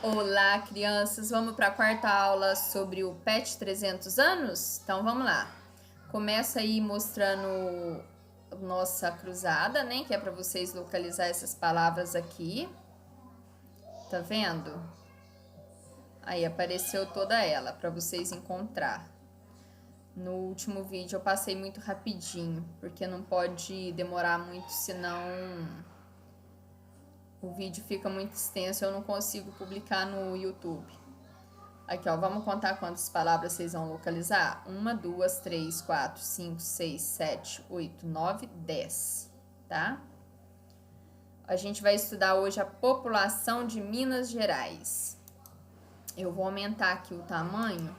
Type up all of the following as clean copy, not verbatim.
Olá, crianças! Vamos para a quarta aula sobre o PET 300 anos? Então, vamos lá. Começa aí mostrando nossa cruzada, né? Que é para vocês localizar essas palavras aqui. Tá vendo? Aí apareceu toda ela para vocês encontrar. No último vídeo eu passei muito rapidinho, porque não pode demorar muito, senão o vídeo fica muito extenso, eu não consigo publicar no YouTube. Aqui, ó, vamos contar quantas palavras vocês vão localizar? 1, 2, 3, 4, 5, 6, 7, 8, 9, 10, tá? A gente vai estudar hoje a população de Minas Gerais. Eu vou aumentar aqui o tamanho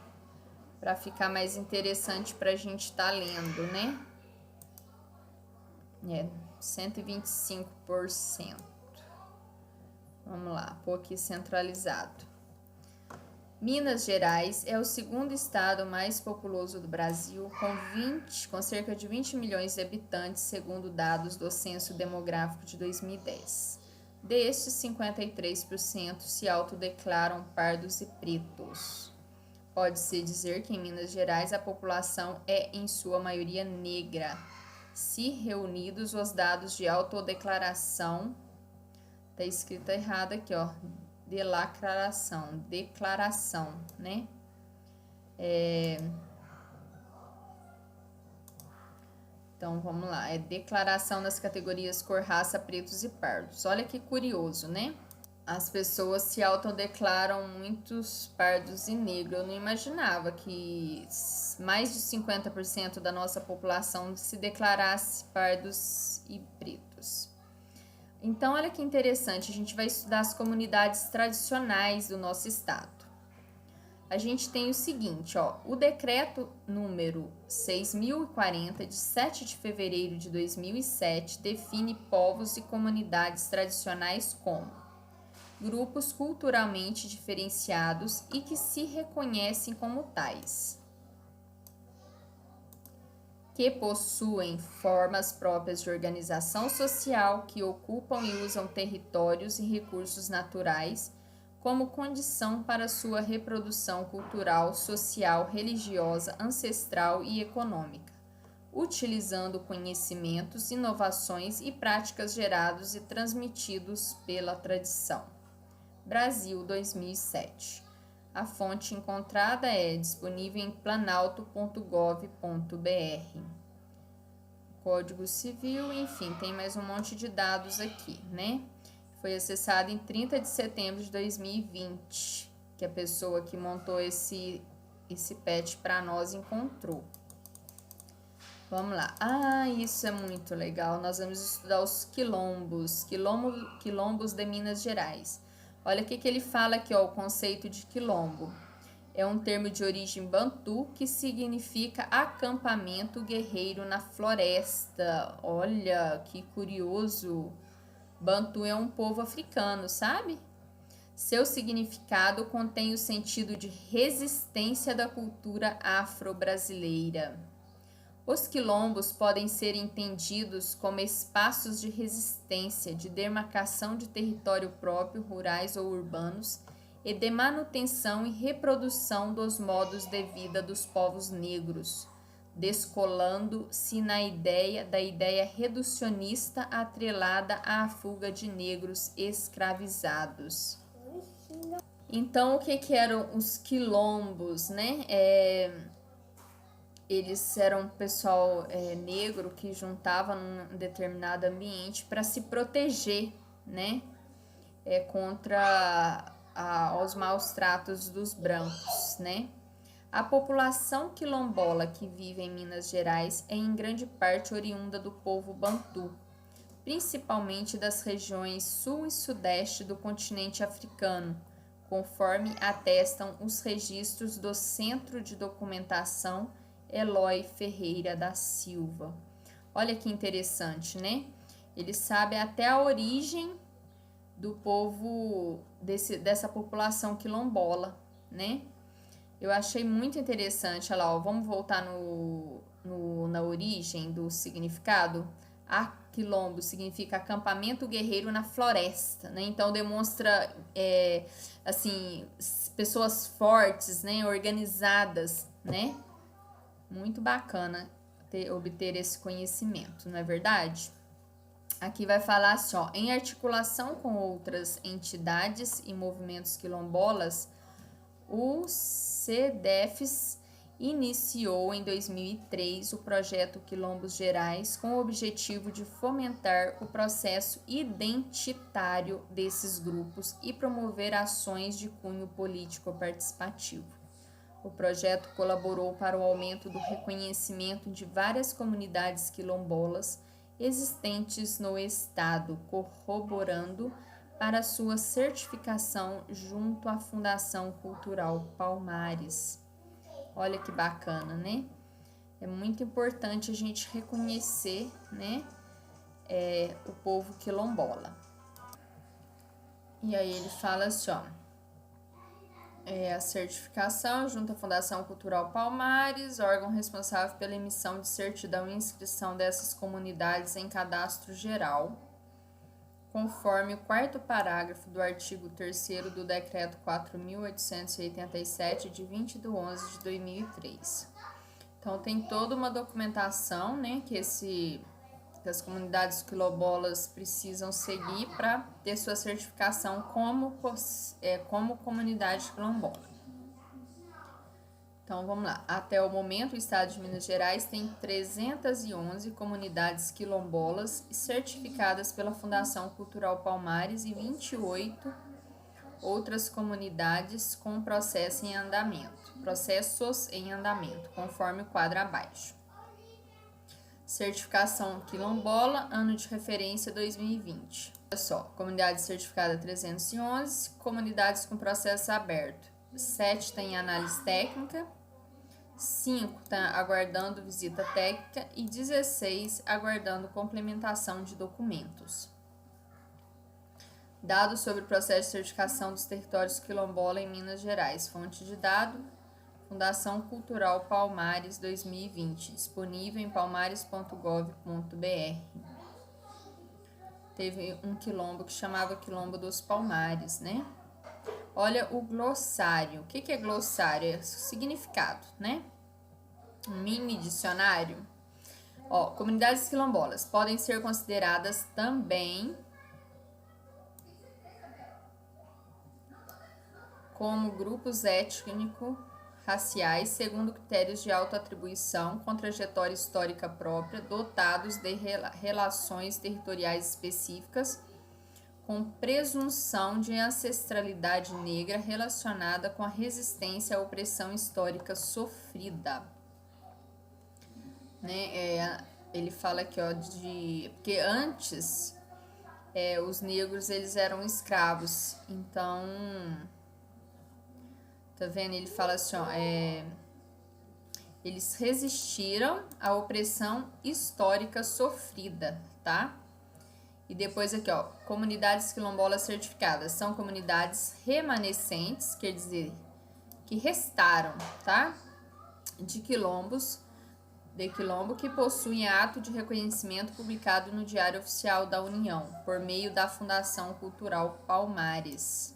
para ficar mais interessante para a gente estar lendo, né? 125%. Vamos lá, pôr aqui centralizado. Minas Gerais é o segundo estado mais populoso do Brasil, com cerca de 20 milhões de habitantes, segundo dados do Censo Demográfico de 2010. Destes, 53% se autodeclaram pardos e pretos. Pode-se dizer que em Minas Gerais a população é, em sua maioria, negra. Se reunidos os dados de autodeclaração, tá escrito errado aqui, ó, declaração, né? Então, vamos lá. É declaração nas categorias cor, raça, pretos e pardos. Olha que curioso, né? As pessoas se autodeclaram muitos pardos e negros. Eu não imaginava que mais de 50% da nossa população se declarasse pardos e pretos. Então, olha que interessante, a gente vai estudar as comunidades tradicionais do nosso estado. A gente tem o seguinte, ó, o decreto número 6.040, de 7 de fevereiro de 2007, define povos e comunidades tradicionais como grupos culturalmente diferenciados e que se reconhecem como tais, que possuem formas próprias de organização social, que ocupam e usam territórios e recursos naturais como condição para sua reprodução cultural, social, religiosa, ancestral e econômica, utilizando conhecimentos, inovações e práticas gerados e transmitidos pela tradição. Brasil, 2007. A fonte encontrada é disponível em planalto.gov.br. Código Civil, enfim, tem mais um monte de dados aqui, né? Foi acessado em 30 de setembro de 2020, que a pessoa que montou esse PET para nós encontrou. Vamos lá. Ah, isso é muito legal. Nós vamos estudar os quilombos de Minas Gerais. Olha o que ele fala aqui, ó, o conceito de quilombo. É um termo de origem bantu que significa acampamento guerreiro na floresta. Olha, que curioso. Bantu é um povo africano, sabe? Seu significado contém o sentido de resistência da cultura afro-brasileira. Os quilombos podem ser entendidos como espaços de resistência, de demarcação de território próprio, rurais ou urbanos, e de manutenção e reprodução dos modos de vida dos povos negros, descolando-se da ideia reducionista atrelada à fuga de negros escravizados. Então, o que eram os quilombos, né? Eles eram um pessoal negro que juntava num determinado ambiente para se proteger, né? Contra os maus tratos dos brancos, né? A população quilombola que vive em Minas Gerais é em grande parte oriunda do povo bantu, principalmente das regiões sul e sudeste do continente africano, conforme atestam os registros do Centro de Documentação Eloy Ferreira da Silva. Olha que interessante, né? Ele sabe até a origem do povo, dessa população quilombola, né? Eu achei muito interessante. Olha lá, ó, vamos voltar na origem do significado. quilombo significa acampamento guerreiro na floresta, né? Então demonstra assim, pessoas fortes, né? Organizadas, né? Muito bacana obter esse conhecimento, não é verdade? Aqui vai falar assim, ó, em articulação com outras entidades e movimentos quilombolas, o CDEFs iniciou em 2003 o projeto Quilombos Gerais com o objetivo de fomentar o processo identitário desses grupos e promover ações de cunho político participativo. O projeto colaborou para o aumento do reconhecimento de várias comunidades quilombolas existentes no estado, corroborando para sua certificação junto à Fundação Cultural Palmares. Olha que bacana, né? É muito importante a gente reconhecer, né, o povo quilombola. E aí ele fala assim, ó, a certificação junto à Fundação Cultural Palmares, órgão responsável pela emissão de certidão e inscrição dessas comunidades em cadastro geral, conforme o 4º parágrafo do artigo 3º do Decreto 4.887, de 20 de 11 de 2003. Então, tem toda uma documentação, né, que as comunidades quilombolas precisam seguir para ter sua certificação como comunidade quilombola. Então, vamos lá. Até o momento, o estado de Minas Gerais tem 311 comunidades quilombolas certificadas pela Fundação Cultural Palmares e 28 outras comunidades com processos em andamento, conforme o quadro abaixo. Certificação quilombola, ano de referência 2020. Olha só, comunidade certificada 311, comunidades com processo aberto. 7 está em análise técnica, 5 está aguardando visita técnica e 16 aguardando complementação de documentos. Dados sobre o processo de certificação dos territórios quilombola em Minas Gerais. Fonte de dado, Fundação Cultural Palmares 2020, disponível em palmares.gov.br. Teve um quilombo que chamava Quilombo dos Palmares, né? Olha o glossário. O que é glossário? É significado, né? Um mini dicionário. Ó, comunidades quilombolas podem ser consideradas também como grupos étnico-raciais segundo critérios de autoatribuição com trajetória histórica própria, dotados de relações territoriais específicas, com presunção de ancestralidade negra relacionada com a resistência à opressão histórica sofrida. Né? Ele fala aqui, ó, porque antes os negros eles eram escravos, então, tá vendo? Ele fala assim, ó, eles resistiram à opressão histórica sofrida, tá? E depois aqui, ó, comunidades quilombolas certificadas são comunidades remanescentes, quer dizer, que restaram, tá? De quilombo que possuem ato de reconhecimento publicado no Diário Oficial da União, por meio da Fundação Cultural Palmares.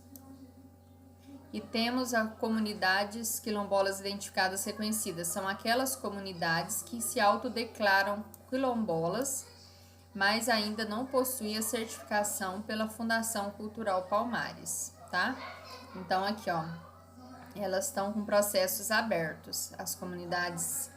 E temos as comunidades quilombolas identificadas reconhecidas. São aquelas comunidades que se autodeclaram quilombolas, mas ainda não possuem a certificação pela Fundação Cultural Palmares, tá? Então, aqui, ó, elas estão com processos abertos, as comunidades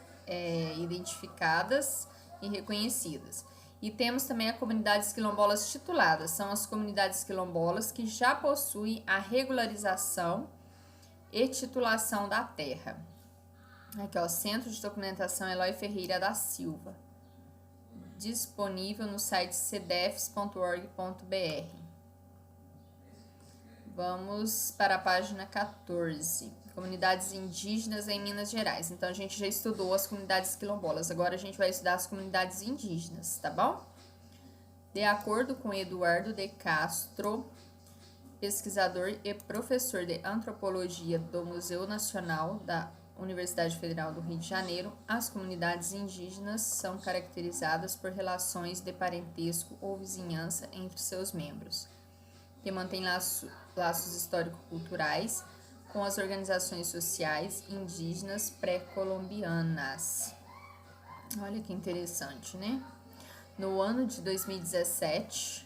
identificadas e reconhecidas. E temos também as comunidades quilombolas tituladas, são as comunidades quilombolas que já possuem a regularização e titulação da terra. Aqui, ó, Centro de Documentação Eloy Ferreira da Silva, disponível no site cdefs.org.br. Vamos para a página 14. Comunidades indígenas em Minas Gerais. Então, a gente já estudou as comunidades quilombolas. Agora, a gente vai estudar as comunidades indígenas, tá bom? De acordo com Eduardo de Castro, pesquisador e professor de antropologia do Museu Nacional da Universidade Federal do Rio de Janeiro, as comunidades indígenas são caracterizadas por relações de parentesco ou vizinhança entre seus membros, que mantêm laços histórico-culturais com as organizações sociais indígenas pré-colombianas. Olha que interessante, né? No ano de 2017,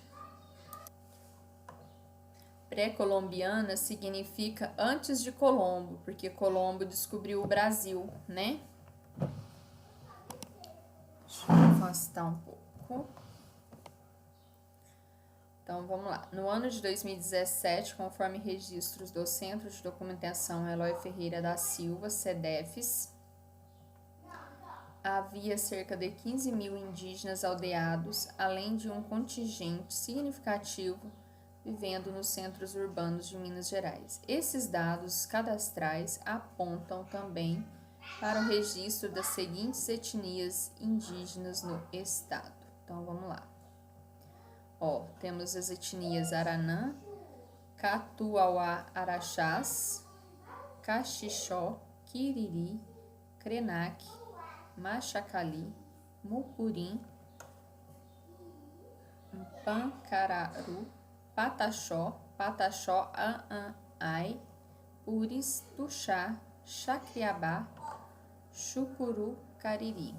pré-colombiana significa antes de Colombo, porque Colombo descobriu o Brasil, né? Deixa eu afastar um pouco. Então, vamos lá. No ano de 2017, conforme registros do Centro de Documentação Eloy Ferreira da Silva, CEDEFES, havia cerca de 15 mil indígenas aldeados, além de um contingente significativo vivendo nos centros urbanos de Minas Gerais. Esses dados cadastrais apontam também para o registro das seguintes etnias indígenas no estado. Então, vamos lá. Temos as etnias Aranã, Catuauá-Araxás, Caxixó, Quiriri, Krenak, Machacali, Mupurim, Pancararu, Pataxó, Pataxó-Anai, Puris, Tuxá, Chacriabá, Chucuru, Cariri.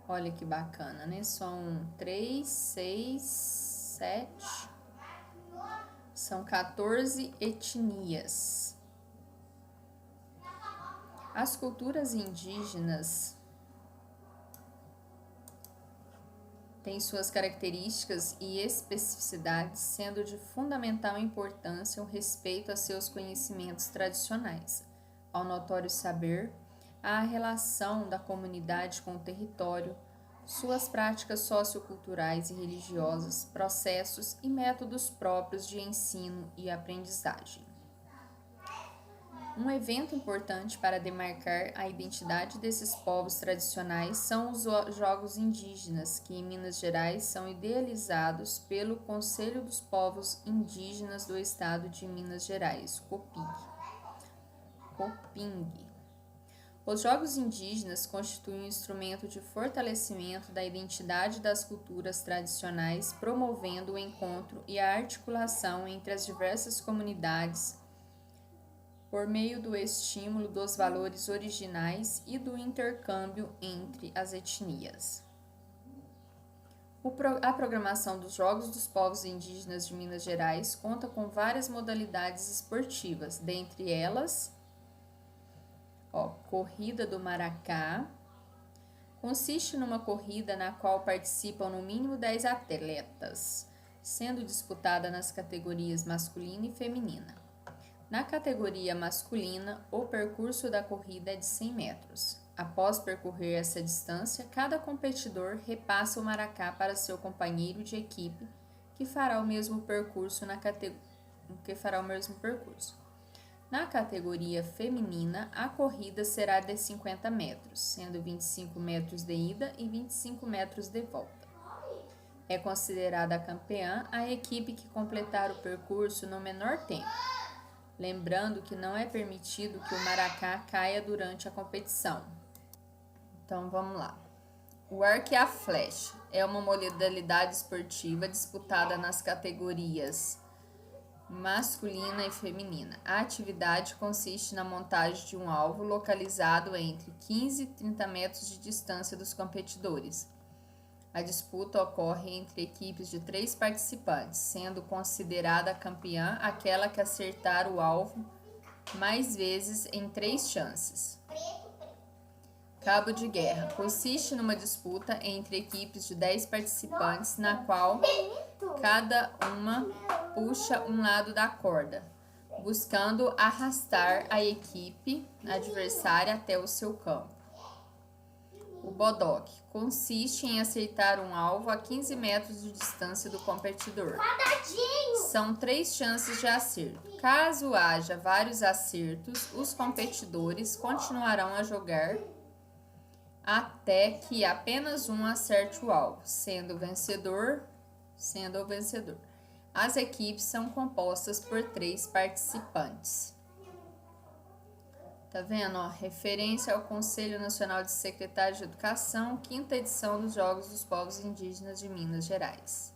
Olha que bacana, né? São 3, 6, 7, são 14 etnias. As culturas indígenas têm suas características e especificidades, sendo de fundamental importância o respeito a seus conhecimentos tradicionais, ao notório saber, à relação da comunidade com o território, suas práticas socioculturais e religiosas, processos e métodos próprios de ensino e aprendizagem. Um evento importante para demarcar a identidade desses povos tradicionais são os Jogos Indígenas, que em Minas Gerais são idealizados pelo Conselho dos Povos Indígenas do Estado de Minas Gerais, COPING. Os Jogos Indígenas constituem um instrumento de fortalecimento da identidade das culturas tradicionais, promovendo o encontro e a articulação entre as diversas comunidades por meio do estímulo dos valores originais e do intercâmbio entre as etnias. A programação dos Jogos dos Povos Indígenas de Minas Gerais conta com várias modalidades esportivas, dentre elas, Corrida do Maracá. Consiste numa corrida na qual participam no mínimo 10 atletas, sendo disputada nas categorias masculina e feminina. Na categoria masculina, o percurso da corrida é de 100 metros. Após percorrer essa distância, cada competidor repassa o maracá para seu companheiro de equipe, que fará o mesmo percurso Na categoria feminina, a corrida será de 50 metros, sendo 25 metros de ida e 25 metros de volta. É considerada campeã a equipe que completar o percurso no menor tempo. Lembrando que não é permitido que o maracá caia durante a competição. Então, vamos lá. O arco e a flecha é uma modalidade esportiva disputada nas categorias masculina e feminina. A atividade consiste na montagem de um alvo localizado entre 15 e 30 metros de distância dos competidores. A disputa ocorre entre equipes de 3 participantes, sendo considerada campeã aquela que acertar o alvo mais vezes em 3 chances. Cabo de guerra. Consiste numa disputa entre equipes de 10 participantes, na qual cada uma puxa um lado da corda, buscando arrastar a equipe adversária até o seu campo. O bodoque consiste em acertar um alvo a 15 metros de distância do competidor. São 3 chances de acerto. Caso haja vários acertos, os competidores continuarão a jogar até que apenas um acerte o alvo, sendo o vencedor. As equipes são compostas por 3 participantes. Tá vendo, ó? Referência ao Conselho Nacional de Secretários de Educação, 5ª edição dos Jogos dos Povos Indígenas de Minas Gerais.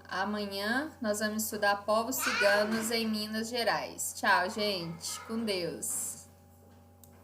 Amanhã nós vamos estudar povos ciganos em Minas Gerais. Tchau, gente. Com Deus.